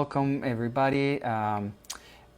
welcome everybody.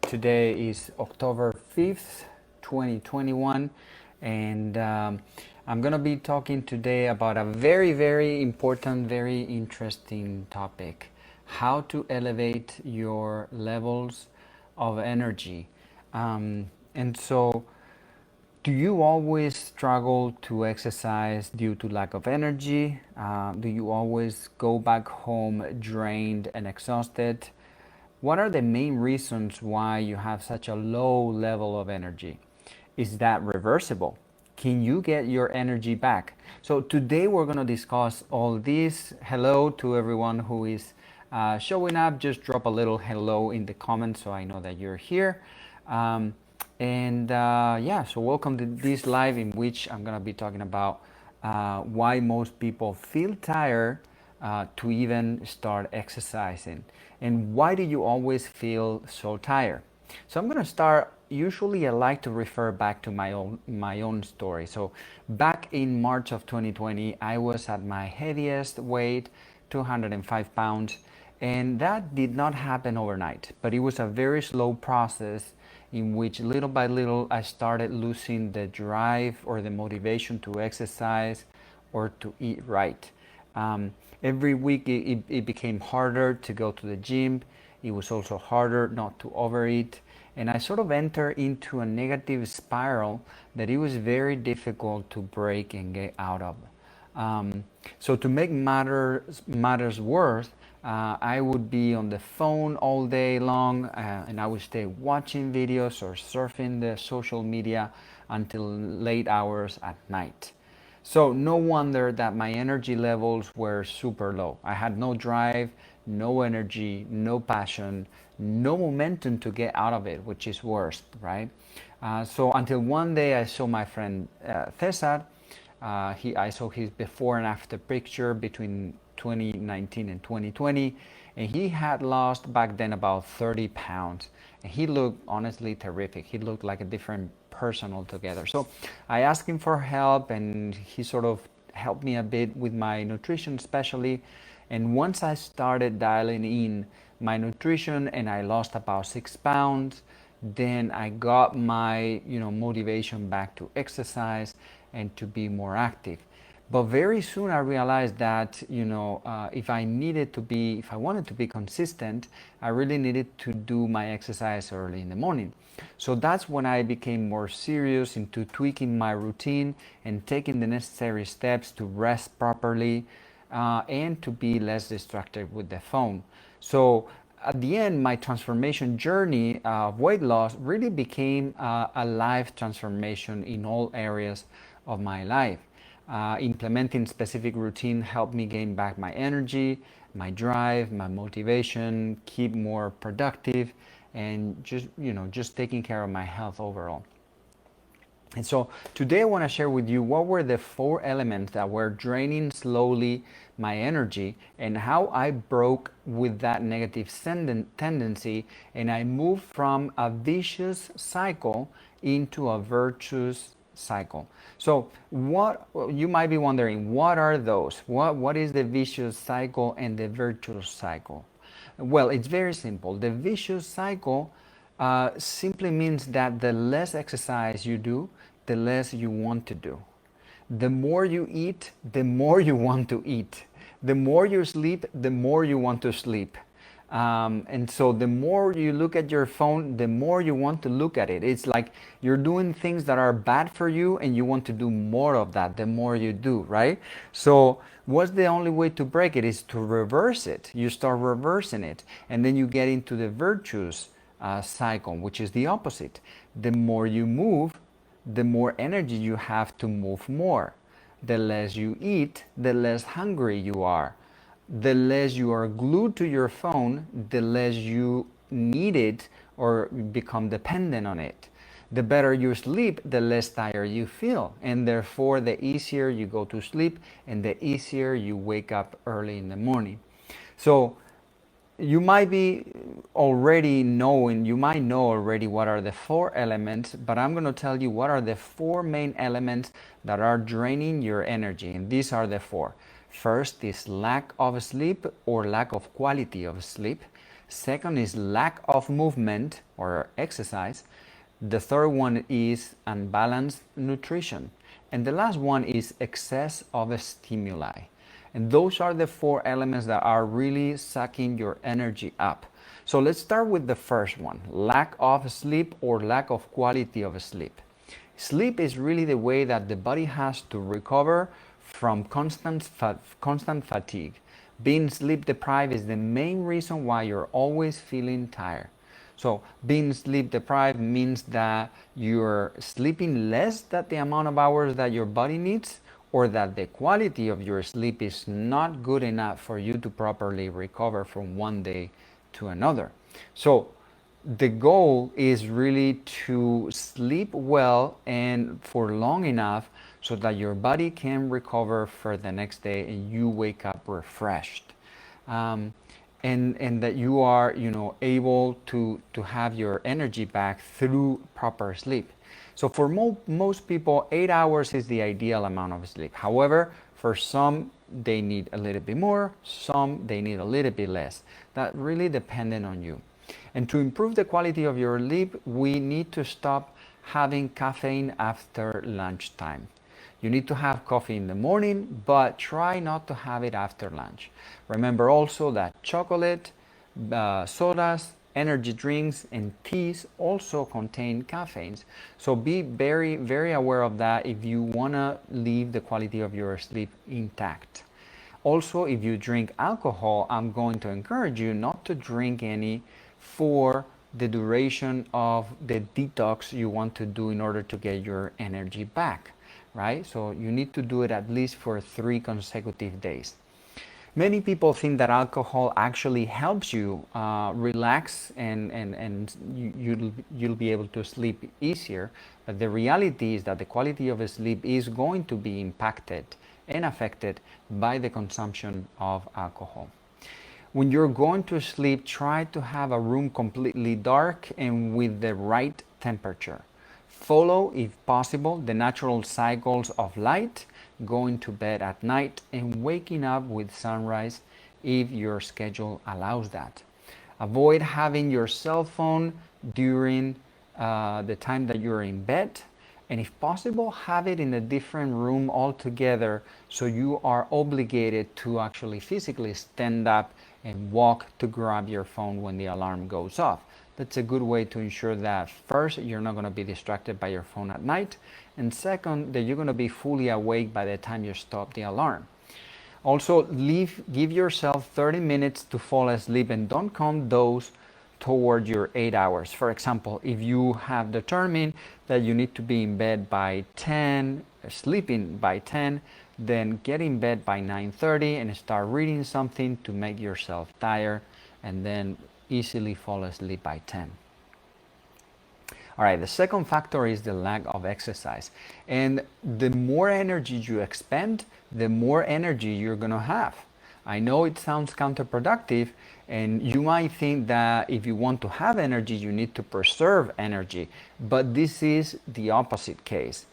Today is October 5th, 2021, and I'm going to be talking today about a very, very important, very interesting topic: how to elevate your levels of energy. And so, do you always struggle to exercise due to lack of energy? Do you always go back home drained and exhausted? What are the main reasons why you have such a low level of energy? Is that reversible? Can you get your energy back? So today we're going to discuss all this. Hello to everyone who is showing up. Just drop a little hello in the comments so I know that you're here. So welcome to this live in which I'm going to be talking about why most people feel tired to even start exercising. And why do you always feel so tired? So I'm going to start. Usually I like to refer back to my own story. So back in March of 2020, I was at my heaviest weight, 205 pounds, and that did not happen overnight, but it was a very slow process in which little by little I started losing the drive or the motivation to exercise or to eat right. Every week it became harder to go to the gym. It was also harder not to overeat. And I sort of entered into a negative spiral that it was very difficult to break and get out of. So to make matters worse, I would be on the phone all day long, and I would stay watching videos or surfing the social media until late hours at night. So no wonder that my energy levels were super low. I had no drive, no energy, no passion, no momentum to get out of it, which is worst, right? So until one day I saw my friend Cesar. I saw his before and after picture between 2019 and 2020, and he had lost back then about 30 pounds. And he looked honestly terrific. He looked like a different person altogether. So I asked him for help, and he sort of helped me a bit with my nutrition, especially. And once I started dialing in my nutrition and I lost about 6 pounds, then I got my motivation back to exercise and to be more active. But very soon I realized that if I wanted to be consistent, I really needed to do my exercise early in the morning. So that's when I became more serious into tweaking my routine and taking the necessary steps to rest properly and to be less distracted with the phone. So at the end, my transformation journey of weight loss really became a life transformation in all areas of my life. Implementing specific routine helped me gain back my energy, my drive, my motivation, keep more productive, and just taking care of my health overall. And so today I want to share with you what were the 4 elements that were draining slowly my energy and how I broke with that negative tendency and I moved from a vicious cycle into a virtuous cycle. So what you might be wondering, what are those? What is the vicious cycle and the virtuous cycle? Well, it's very simple. The vicious cycle simply means that the less exercise you do, the less you want to do. The more you eat, the more you want to eat. The more you sleep, the more you want to sleep. And so the more you look at your phone, the more you want to look at it. It's like you're doing things that are bad for you and you want to do more of that the more you do, right? So what's the only way to break it is to reverse it. You start reversing it and then you get into the virtuous cycle, which is the opposite. The more you move, the more energy you have to move more. The less you eat, the less hungry you are. The less you are glued to your phone, the less you need it or become dependent on it. The better you sleep, the less tired you feel, and therefore the easier you go to sleep and the easier you wake up early in the morning. So you might know already what are the 4 elements, but I'm going to tell you what are the 4 main elements that are draining your energy. And these are the 4. First is lack of sleep or lack of quality of sleep. Second is lack of movement or exercise. The third one is unbalanced nutrition. And the last one is excess of stimuli. And those are the four elements that are really sucking your energy up. So let's start with the first one, lack of sleep or lack of quality of sleep. Sleep is really the way that the body has to recover from constant fatigue. Being sleep deprived is the main reason why you're always feeling tired. So being sleep deprived means that you're sleeping less than the amount of hours that your body needs, or that the quality of your sleep is not good enough for you to properly recover from one day to another. So the goal is really to sleep well and for long enough so that your body can recover for the next day and you wake up refreshed. Um, and that you are, able to have your energy back through proper sleep. So for most people, 8 hours is the ideal amount of sleep. However, for some they need a little bit more, some they need a little bit less. That really depending on you. And to improve the quality of your sleep, we need to stop having caffeine after lunchtime. You need to have coffee in the morning, but try not to have it after lunch. Remember also that chocolate, sodas, energy drinks, and teas also contain caffeines. So be very, very aware of that if you want to leave the quality of your sleep intact. Also, if you drink alcohol, I'm going to encourage you not to drink any for the duration of the detox you want to do in order to get your energy back, right? So you need to do it at least for 3 consecutive days. Many people think that alcohol actually helps you relax and you'll be able to sleep easier. But the reality is that the quality of sleep is going to be impacted and affected by the consumption of alcohol. When you're going to sleep, try to have a room completely dark and with the right temperature. Follow, if possible, the natural cycles of light, going to bed at night and waking up with sunrise if your schedule allows that. Avoid having your cell phone during the time that you're in bed, and if possible, have it in a different room altogether so you are obligated to actually physically stand up and walk to grab your phone when the alarm goes off. That's a good way to ensure that first, you're not going to be distracted by your phone at night, and second, that you're going to be fully awake by the time you stop the alarm. Also, give yourself 30 minutes to fall asleep and don't count those toward your 8 hours. For example, if you have determined that you need to be in bed by 10, sleeping by 10, then get in bed by 9:30 and start reading something to make yourself tired, and then easily fall asleep by 10. All right, the second factor is the lack of exercise. And the more energy you expend, the more energy you're going to have. I know it sounds counterproductive, and you might think that if you want to have energy, you need to preserve energy. But this is the opposite case.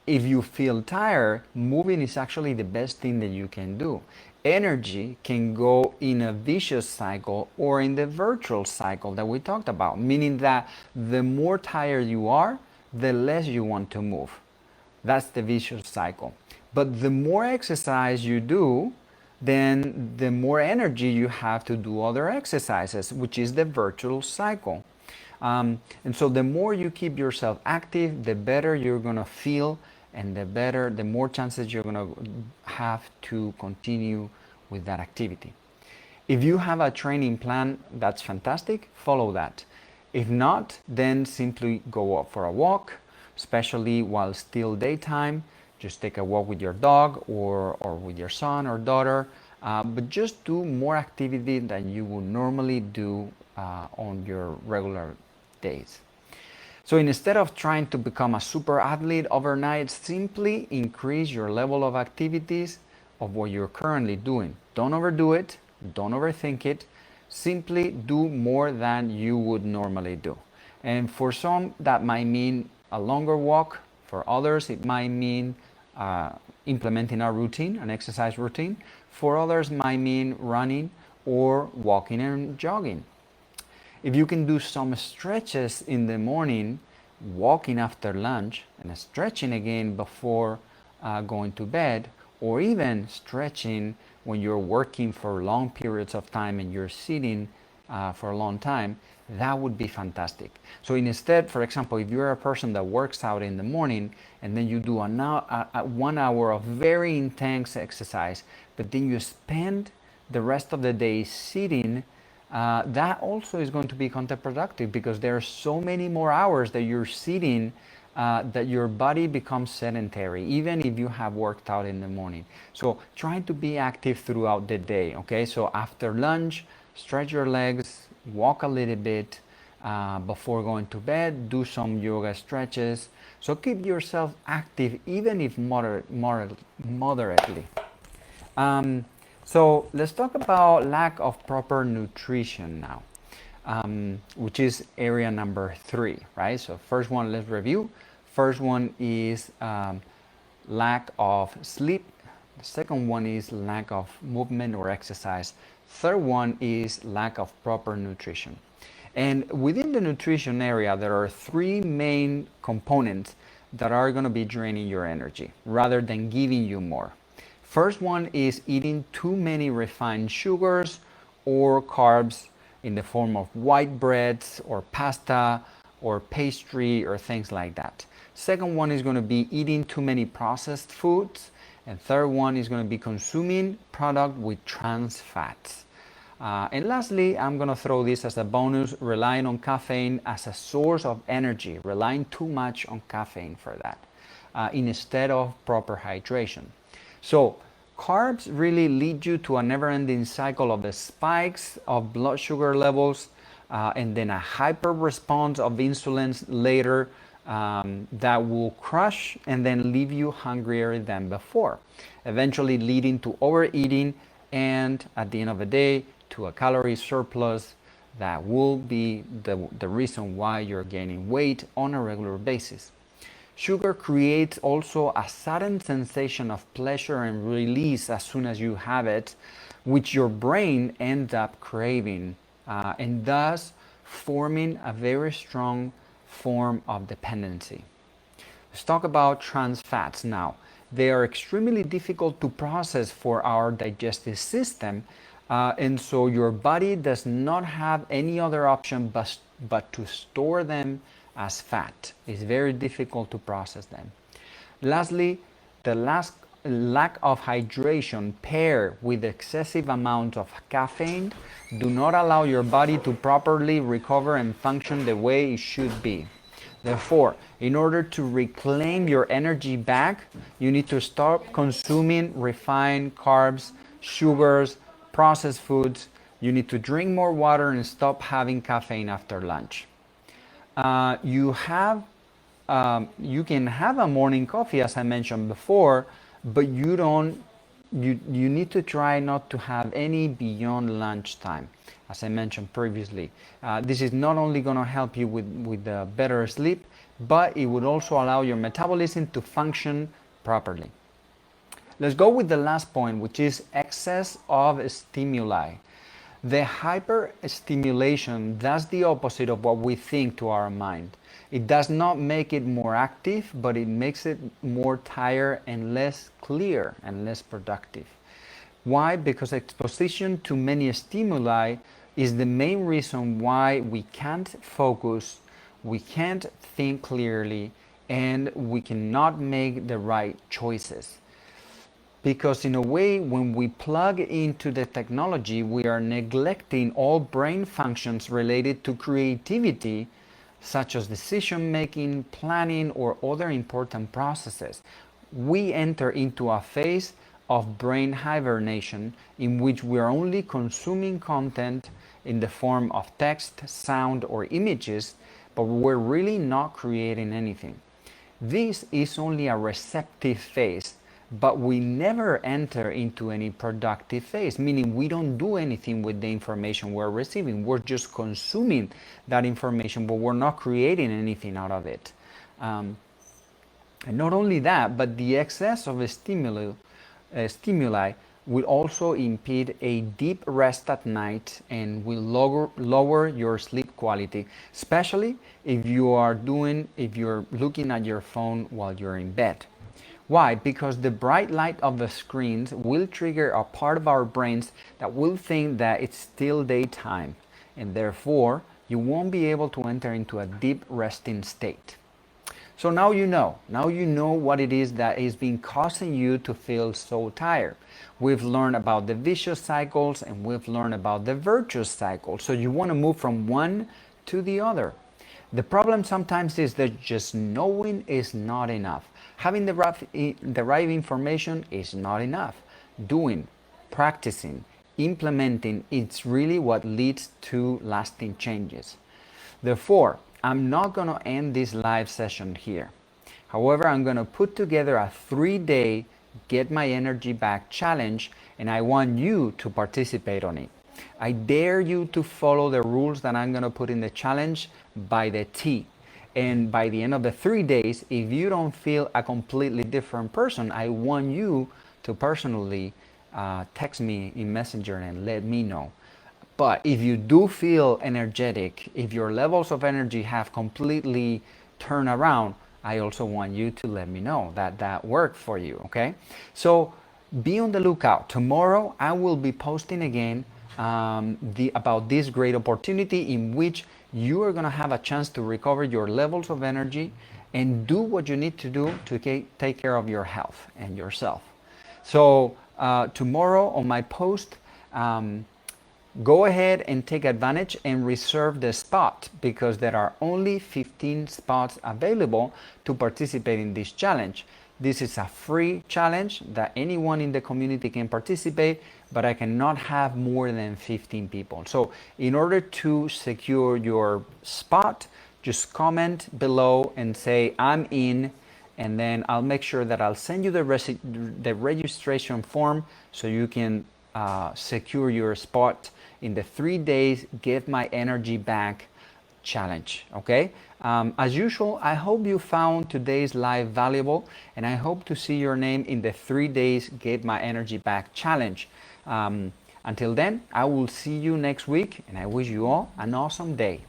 If you feel tired, moving is actually the best thing that you can do. Energy can go in a vicious cycle or in the virtual cycle that we talked about, meaning that the more tired you are, the less you want to move. That's the vicious cycle. But the more exercise you do, then the more energy you have to do other exercises, which is the virtuous cycle. And so the more you keep yourself active, the better you're going to feel, and the more chances you're going to have to continue with that activity. If you have a training plan, that's fantastic, follow that. If not, then simply go out for a walk, especially while still daytime. Just take a walk with your dog or with your son or daughter, but just do more activity than you would normally do on your regular days. So instead of trying to become a super athlete overnight, simply increase your level of activities of what you're currently doing. Don't overdo it, don't overthink it, simply do more than you would normally do. And for some, that might mean a longer walk. For others, it might mean implementing a routine, an exercise routine. For others, it might mean running or walking and jogging. If you can do some stretches in the morning, walking after lunch, and stretching again before going to bed, or even stretching when you're working for long periods of time and you're sitting for a long time, that would be fantastic. So instead, for example, if you're a person that works out in the morning and then you do a 1 hour of very intense exercise, but then you spend the rest of the day sitting, that also is going to be counterproductive, because there are so many more hours that you're sitting that your body becomes sedentary, even if you have worked out in the morning. So trying to be active throughout the day, okay? So after lunch, stretch your legs, walk a little bit. Before going to bed, do some yoga stretches. So keep yourself active, even if moderately. So let's talk about lack of proper nutrition now, which is area number 3, right? So first one, let's review. First one is lack of sleep. The second one is lack of movement or exercise. Third one is lack of proper nutrition. And within the nutrition area, there are 3 main components that are going to be draining your energy rather than giving you more. First one is eating too many refined sugars or carbs in the form of white breads or pasta or pastry or things like that. Second one is going to be eating too many processed foods. And third one is going to be consuming product with trans fats. And lastly, I'm going to throw this as a bonus, relying on caffeine as a source of energy, relying too much on caffeine for that, instead of proper hydration. So carbs really lead you to a never-ending cycle of the spikes of blood sugar levels, and then a hyper response of insulin later, that will crush and then leave you hungrier than before, eventually leading to overeating, and at the end of the day, to a calorie surplus that will be the reason why you're gaining weight on a regular basis. Sugar creates also a sudden sensation of pleasure and release as soon as you have it, which your brain ends up craving, and thus forming a very strong form of dependency. Let's talk about trans fats now. They are extremely difficult to process for our digestive system, and so your body does not have any other option but to store them as fat. It's very difficult to process them. Lastly, the lack of hydration paired with excessive amounts of caffeine do not allow your body to properly recover and function the way it should be. Therefore, in order to reclaim your energy back, you need to stop consuming refined carbs, sugars, processed foods. You need to drink more water and stop having caffeine after lunch. You can have a morning coffee, as I mentioned before, but you need to try not to have any beyond lunchtime, as I mentioned previously. This is not only going to help you with better sleep, but it would also allow your metabolism to function properly. Let's go with the last point, which is excess of stimuli. The hyperstimulation does the opposite of what we think to our mind. It does not make it more active, but it makes it more tired and less clear and less productive. Why? Because exposition to many stimuli is the main reason why we can't focus, we can't think clearly, and we cannot make the right choices. Because in a way, when we plug into the technology, we are neglecting all brain functions related to creativity, such as decision making, planning, or other important processes. We enter into a phase of brain hibernation in which we are only consuming content in the form of text, sound, or images, but we're really not creating anything. This is only a receptive phase, but we never enter into any productive phase, meaning we don't do anything with the information we're receiving. We're just consuming that information, but we're not creating anything out of it. And not only that, but the excess of stimuli will also impede a deep rest at night and will lower your sleep good quality, especially if you're looking at your phone while you're in bed. Why? Because the bright light of the screens will trigger a part of our brains that will think that it's still daytime, and therefore you won't be able to enter into a deep resting state. So now you know. Now you know what it is that is been causing you to feel so tired. We've learned about the vicious cycles and we've learned about the virtuous cycle. So you want to move from one to the other. The problem sometimes is that just knowing is not enough. Having the right information is not enough. Doing, practicing, implementing, it's really what leads to lasting changes. Therefore, I'm not going to end this live session here. However, I'm going to put together a 3-day Get My Energy Back challenge, and I want you to participate on it. I dare you to follow the rules that I'm going to put in the challenge by the T. And by the end of the 3 days, if you don't feel a completely different person, I want you to personally text me in Messenger and let me know. But if you do feel energetic, if your levels of energy have completely turned around, I also want you to let me know that that worked for you, okay? So be on the lookout. Tomorrow I will be posting again about this great opportunity in which you are going to have a chance to recover your levels of energy and do what you need to do to take care of your health and yourself. So tomorrow on my post, go ahead and take advantage and reserve the spot because there are only 15 spots available to participate in this challenge. This is a free challenge that anyone in the community can participate, but I cannot have more than 15 people. So in order to secure your spot, just comment below and say I'm in, and then I'll make sure that I'll send you the registration form so you can secure your spot in the 3 days Get My Energy Back challenge. Okay, as usual, I hope you found today's live valuable, and I hope to see your name in the 3 days Get My Energy Back challenge. Until then, I will see you next week, and I wish you all an awesome day.